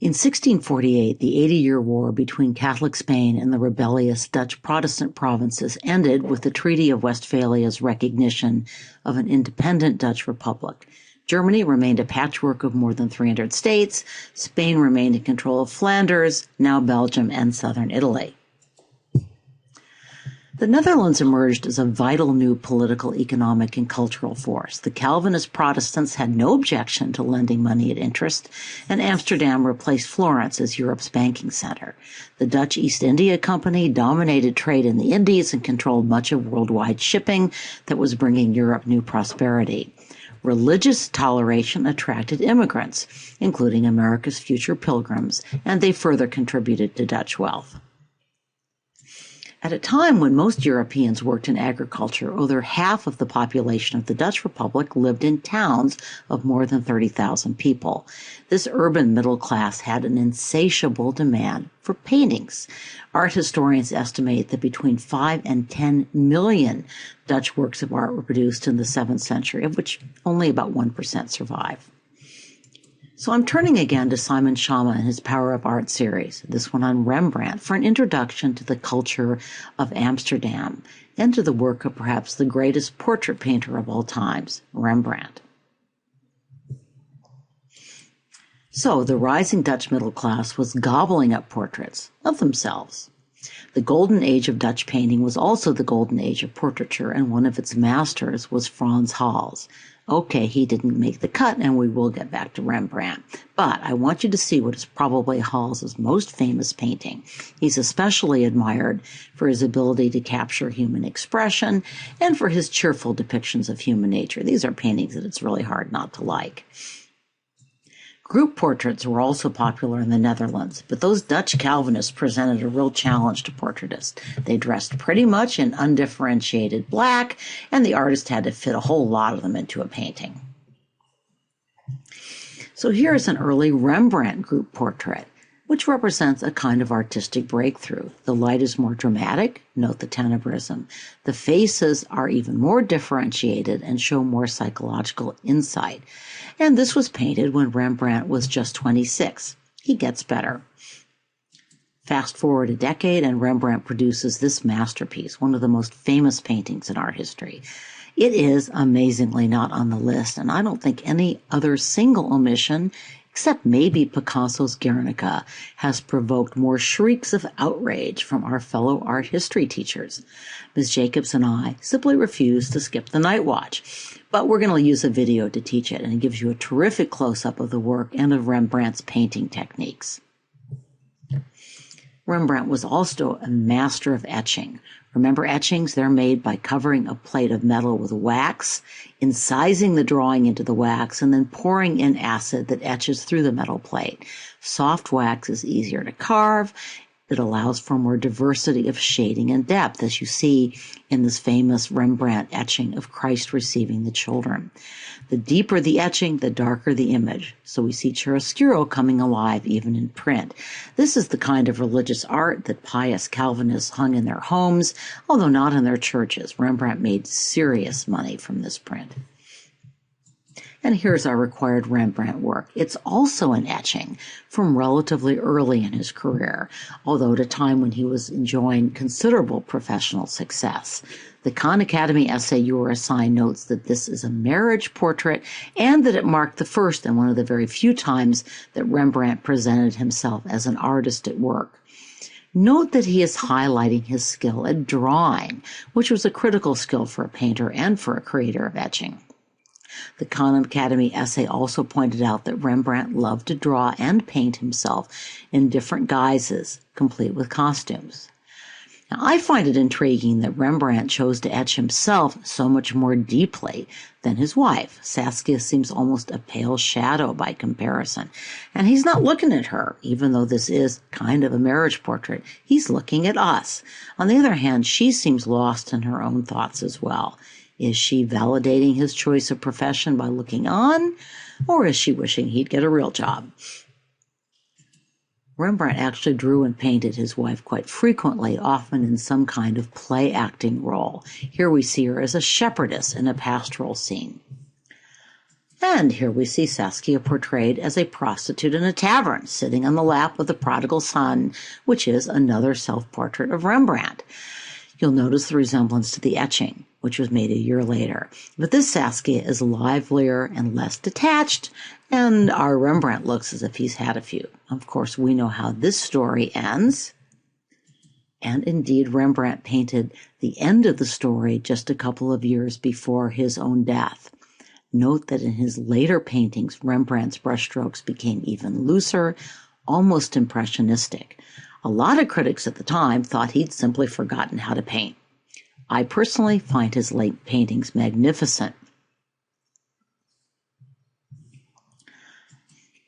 In 1648, the 80-year war between Catholic Spain and the rebellious Dutch Protestant provinces ended with the Treaty of Westphalia's recognition of an independent Dutch republic. Germany remained a patchwork of more than 300 states. Spain remained in control of Flanders, now Belgium, and southern Italy. The Netherlands emerged as a vital new political, economic, and cultural force. The Calvinist Protestants had no objection to lending money at interest, and Amsterdam replaced Florence as Europe's banking center. The Dutch East India Company dominated trade in the Indies and controlled much of worldwide shipping that was bringing Europe new prosperity. Religious toleration attracted immigrants, including America's future pilgrims, and they further contributed to Dutch wealth. At a time when most Europeans worked in agriculture, over half of the population of the Dutch Republic lived in towns of more than 30,000 people. This urban middle class had an insatiable demand for paintings. Art historians estimate that between 5 and 10 million Dutch works of art were produced in the 7th century, of which only about 1% survive. So I'm turning again to Simon Schama and his Power of Art series, this one on Rembrandt, for an introduction to the culture of Amsterdam and to the work of perhaps the greatest portrait painter of all times, Rembrandt. So the rising Dutch middle class was gobbling up portraits of themselves. The golden age of Dutch painting was also the golden age of portraiture, and one of its masters was Franz Halls. Okay, he didn't make the cut, and we will get back to Rembrandt. But I want you to see what is probably Hall's most famous painting. He's especially admired for his ability to capture human expression and for his cheerful depictions of human nature. These are paintings that it's really hard not to like. Group portraits were also popular in the Netherlands, but those Dutch Calvinists presented a real challenge to portraitists. They dressed pretty much in undifferentiated black, and the artist had to fit a whole lot of them into a painting. So here's an early Rembrandt group portrait, which represents a kind of artistic breakthrough. The light is more dramatic, note the tenebrism. The faces are even more differentiated and show more psychological insight. And this was painted when Rembrandt was just 26. He gets better. Fast forward a decade, and Rembrandt produces this masterpiece, one of the most famous paintings in art history. It is amazingly not on the list, and I don't think any other single omission, except maybe Picasso's Guernica, has provoked more shrieks of outrage from our fellow art history teachers. Ms. Jacobs and I simply refuse to skip the night watch. But we're going to use a video to teach it, and it gives you a terrific close-up of the work and of Rembrandt's painting techniques. Rembrandt was also a master of etching. Remember etchings? They're made by covering a plate of metal with wax, incising the drawing into the wax, and then pouring in acid that etches through the metal plate. Soft wax is easier to carve. It allows for more diversity of shading and depth, as you see in this famous Rembrandt etching of Christ receiving the children. The deeper the etching, the darker the image. So we see chiaroscuro coming alive even in print. This is the kind of religious art that pious Calvinists hung in their homes, although not in their churches. Rembrandt made serious money from this print. And here's our required Rembrandt work. It's also an etching from relatively early in his career, although at a time when he was enjoying considerable professional success. The Khan Academy essay you were assigned notes that this is a marriage portrait and that it marked the first and one of the very few times that Rembrandt presented himself as an artist at work. Note that he is highlighting his skill at drawing, which was a critical skill for a painter and for a creator of etching. The Khan Academy essay also pointed out that Rembrandt loved to draw and paint himself in different guises, complete with costumes. Now, I find it intriguing that Rembrandt chose to etch himself so much more deeply than his wife. Saskia seems almost a pale shadow by comparison, and he's not looking at her, even though this is kind of a marriage portrait. He's looking at us. On the other hand, she seems lost in her own thoughts as well. Is she validating his choice of profession by looking on, or is she wishing he'd get a real job? Rembrandt actually drew and painted his wife quite frequently, often in some kind of play acting role. Here we see her as a shepherdess in a pastoral scene. And here we see Saskia portrayed as a prostitute in a tavern, sitting on the lap of the prodigal son, which is another self-portrait of Rembrandt. You'll notice the resemblance to the Etching, which was made a year later. But this Saskia is livelier and less detached, and our Rembrandt looks as if he's had a few. Of course, we know how this story ends. And indeed, Rembrandt painted the end of the story just a couple of years before his own death. Note that in his later paintings, Rembrandt's brushstrokes became even looser, almost impressionistic. A lot of critics at the time thought he'd simply forgotten how to paint. I personally find his late paintings magnificent.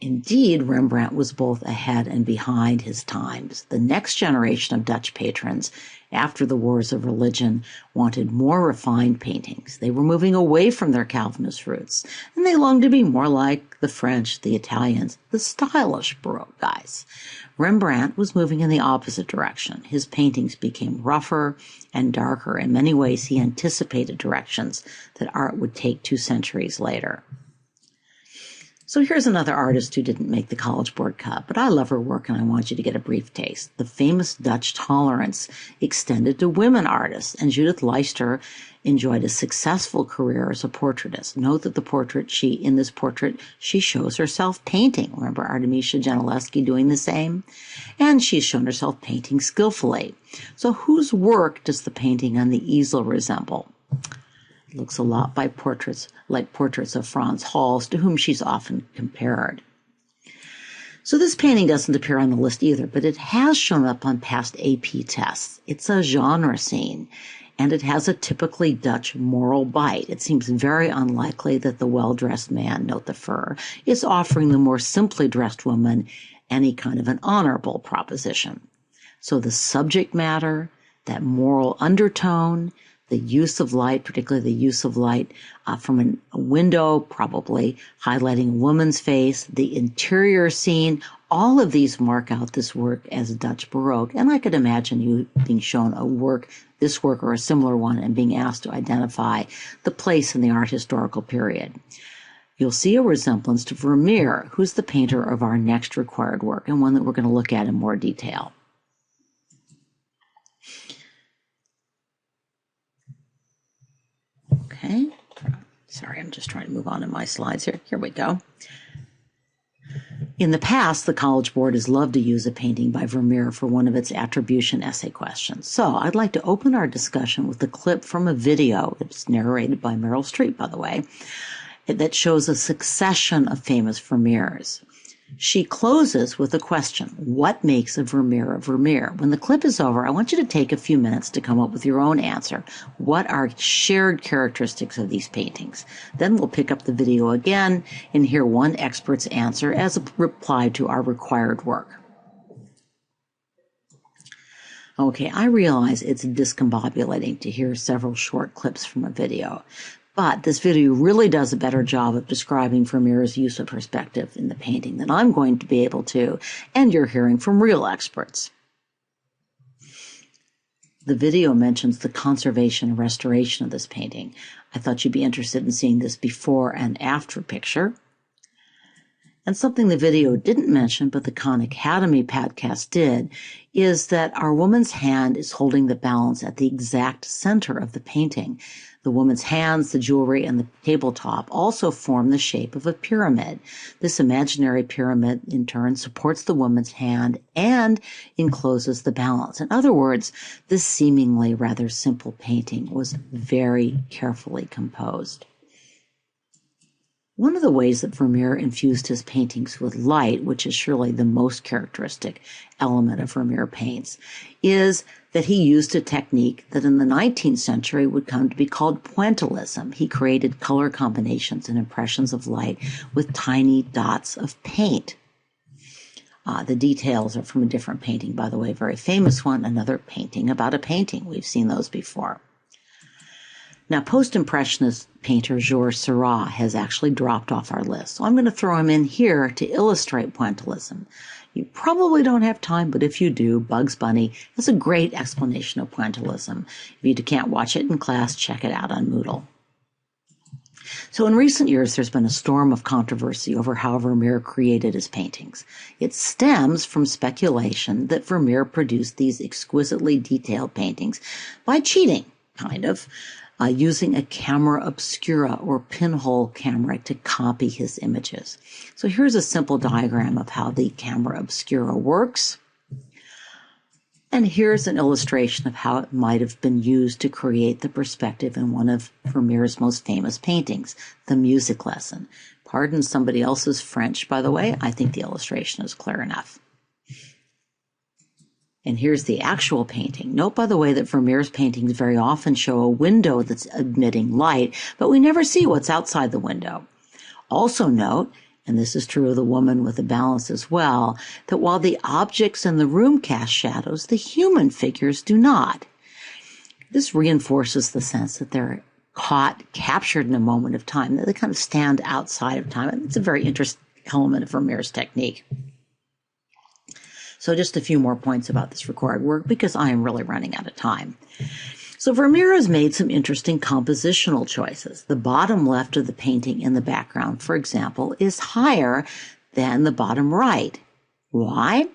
Indeed, Rembrandt was both ahead and behind his times. The next generation of Dutch patrons, after the wars of religion, wanted more refined paintings. They were moving away from their Calvinist roots, and they longed to be more like the French, the Italians, the stylish Baroque guys. Rembrandt was moving in the opposite direction. His paintings became rougher and darker. In many ways, he anticipated directions that art would take 2 centuries later. So here's another artist who didn't make the College Board cut, but I love her work and I want you to get a brief taste. The famous Dutch tolerance extended to women artists, and Judith Leister enjoyed a successful career as a portraitist. Note that in this portrait, she shows herself painting. Remember Artemisia Gentileschi doing the same? And she's shown herself painting skillfully. So whose work does the painting on the easel resemble? Looks a lot like portraits of Franz Halls, to whom she's often compared. So this painting doesn't appear on the list either, but it has shown up on past AP tests. It's a genre scene, and it has a typically Dutch moral bite. It seems very unlikely that the well-dressed man, note the fur, is offering the more simply dressed woman any kind of an honorable proposition. So the subject matter, that moral undertone, the use of light, particularly the use of light from a window, probably highlighting a woman's face, the interior scene, all of these mark out this work as Dutch Baroque. And I could imagine you being shown this work or a similar one, and being asked to identify the place in the art historical period. You'll see a resemblance to Vermeer, who's the painter of our next required work, and one that we're going to look at in more detail. Okay, sorry, I'm just trying to move on in my slides here. Here we go. In the past, the College Board has loved to use a painting by Vermeer for one of its attribution essay questions. So I'd like to open our discussion with a clip from a video that's narrated by Meryl Streep, by the way, that shows a succession of famous Vermeers. She closes with a question: what makes a Vermeer a Vermeer? When the clip is over, I want you to take a few minutes to come up with your own answer. What are shared characteristics of these paintings? Then we'll pick up the video again and hear one expert's answer as a reply to our required work. Okay, I realize it's discombobulating to hear several short clips from a video, but this video really does a better job of describing Vermeer's use of perspective in the painting than I'm going to be able to, and you're hearing from real experts. The video mentions the conservation and restoration of this painting. I thought you'd be interested in seeing this before and after picture. And something the video didn't mention, but the Khan Academy podcast did, is that our woman's hand is holding the balance at the exact center of the painting. The woman's hands, the jewelry, and the tabletop also form the shape of a pyramid. This imaginary pyramid, in turn, supports the woman's hand and encloses the balance. In other words, this seemingly rather simple painting was very carefully composed. One of the ways that Vermeer infused his paintings with light, which is surely the most characteristic element of Vermeer paints, is that he used a technique that in the 19th century would come to be called pointillism. He created color combinations and impressions of light with tiny dots of paint. The details are from a different painting, by the way, a very famous one, another painting about a painting. We've seen those before. Now, post-impressionist painter Georges Seurat has actually dropped off our list, so I'm going to throw him in here to illustrate pointillism. You probably don't have time, but if you do, Bugs Bunny is a great explanation of pointillism. If you can't watch it in class, check it out on Moodle. So in recent years, there's been a storm of controversy over how Vermeer created his paintings. It stems from speculation that Vermeer produced these exquisitely detailed paintings by cheating, kind of, using a camera obscura or pinhole camera to copy his images. So here's a simple diagram of how the camera obscura works. And here's an illustration of how it might have been used to create the perspective in one of Vermeer's most famous paintings, The Music Lesson. Pardon somebody else's French, by the way. I think the illustration is clear enough. And here's the actual painting. Note, by the way, that Vermeer's paintings very often show a window that's admitting light, but we never see what's outside the window. Also note, and this is true of the woman with the balance as well, that while the objects in the room cast shadows, the human figures do not. This reinforces the sense that they're captured in a moment of time, that they kind of stand outside of time. And it's a very interesting element of Vermeer's technique. So just a few more points about this required work, because I am really running out of time. So Vermeer has made some interesting compositional choices. The bottom left of the painting in the background, for example, is higher than the bottom right. Why?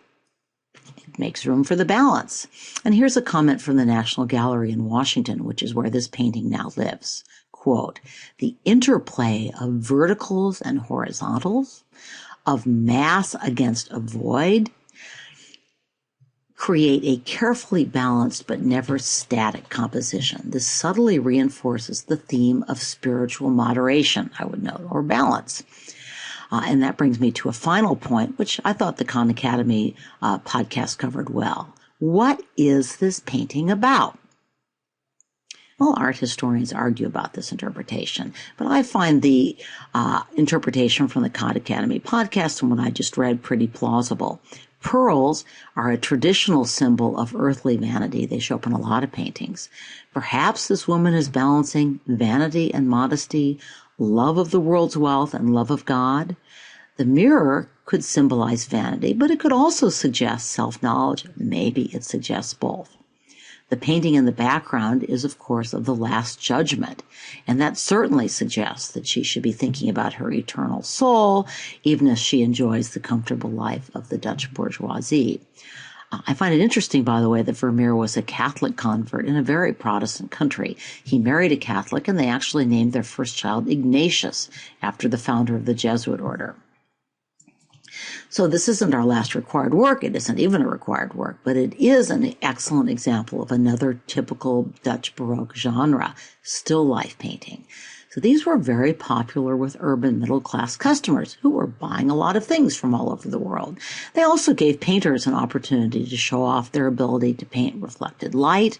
It makes room for the balance. And here's a comment from the National Gallery in Washington, which is where this painting now lives. Quote, "The interplay of verticals and horizontals, of mass against a void, create a carefully balanced but never static composition. This subtly reinforces the theme of spiritual moderation, I would note, or balance." And that brings me to a final point, which I thought the Khan Academy podcast covered well. What is this painting about? Well, art historians argue about this interpretation, but I find the interpretation from the Khan Academy podcast and what I just read pretty plausible. Pearls are a traditional symbol of earthly vanity. They show up in a lot of paintings. Perhaps this woman is balancing vanity and modesty, love of the world's wealth and love of God. The mirror could symbolize vanity, but it could also suggest self-knowledge. Maybe it suggests both. The painting in the background is, of course, of the Last Judgment, and that certainly suggests that she should be thinking about her eternal soul, even as she enjoys the comfortable life of the Dutch bourgeoisie. I find it interesting, by the way, that Vermeer was a Catholic convert in a very Protestant country. He married a Catholic, and they actually named their first child Ignatius, after the founder of the Jesuit order. So this isn't our last required work. It isn't even a required work, but it is an excellent example of another typical Dutch Baroque genre, still life painting. So these were very popular with urban middle-class customers who were buying a lot of things from all over the world. They also gave painters an opportunity to show off their ability to paint reflected light,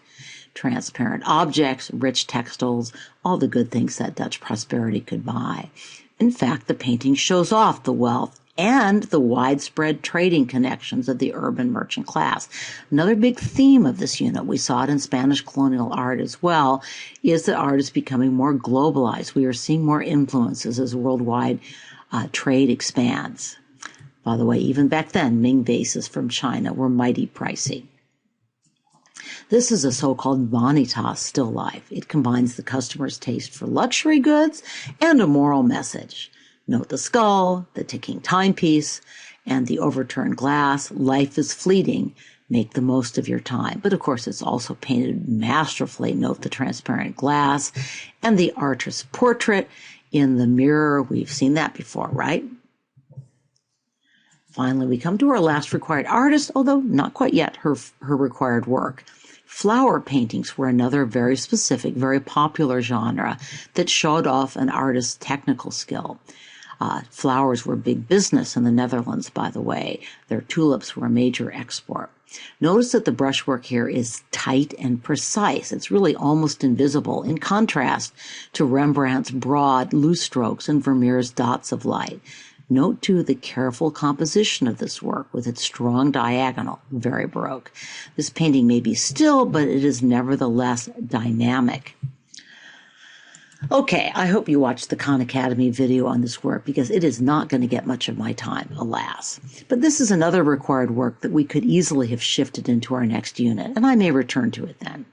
transparent objects, rich textiles, all the good things that Dutch prosperity could buy. In fact, the painting shows off the wealth and the widespread trading connections of the urban merchant class. Another big theme of this unit, we saw it in Spanish colonial art as well, is that art is becoming more globalized. We are seeing more influences as worldwide trade expands. By the way, even back then, Ming vases from China were mighty pricey. This is a so-called vanitas still life. It combines the customer's taste for luxury goods and a moral message. Note the skull, the ticking timepiece, and the overturned glass. Life is fleeting. Make the most of your time. But of course, it's also painted masterfully. Note the transparent glass and the artist's portrait in the mirror. We've seen that before, right? Finally, we come to our last required artist, although not quite yet her required work. Flower paintings were another very specific, very popular genre that showed off an artist's technical skill. Flowers were big business in the Netherlands, by the way. Their tulips were a major export. Notice that the brushwork here is tight and precise. It's really almost invisible, in contrast to Rembrandt's broad, loose strokes and Vermeer's dots of light. Note, too, the careful composition of this work with its strong diagonal, very Baroque. This painting may be still, but it is nevertheless dynamic. Okay, I hope you watched the Khan Academy video on this work because it is not going to get much of my time, alas. But this is another required work that we could easily have shifted into our next unit, and I may return to it then.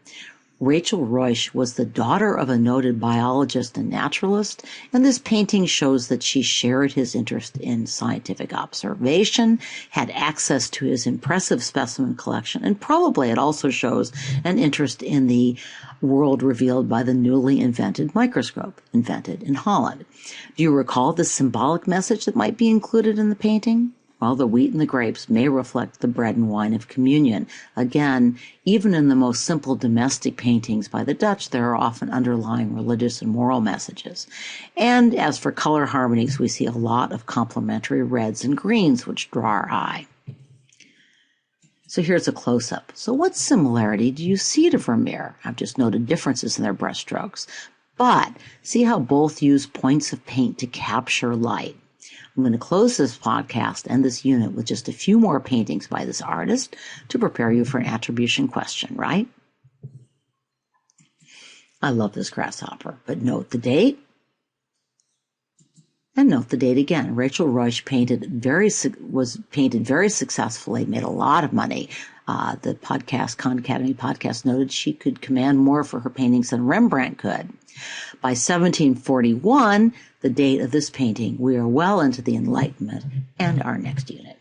Rachel Ruysch was the daughter of a noted biologist and naturalist, and this painting shows that she shared his interest in scientific observation, had access to his impressive specimen collection, and probably it also shows an interest in the world revealed by the newly invented microscope, invented in Holland. Do you recall the symbolic message that might be included in the painting? Well, the wheat and the grapes may reflect the bread and wine of communion. Again, even in the most simple domestic paintings by the Dutch, there are often underlying religious and moral messages. And as for color harmonies, we see a lot of complementary reds and greens, which draw our eye. So here's a close-up. So what similarity do you see to Vermeer? I've just noted differences in their brushstrokes. But see how both use points of paint to capture light. I'm going to close this podcast and this unit with just a few more paintings by this artist to prepare you for an attribution question, right? I love this grasshopper, but note the date. And note the date again. Rachel Ruysch was painted very successfully, made a lot of money. The Khan Academy podcast noted she could command more for her paintings than Rembrandt could. By 1741, the date of this painting, we are well into the Enlightenment and our next unit.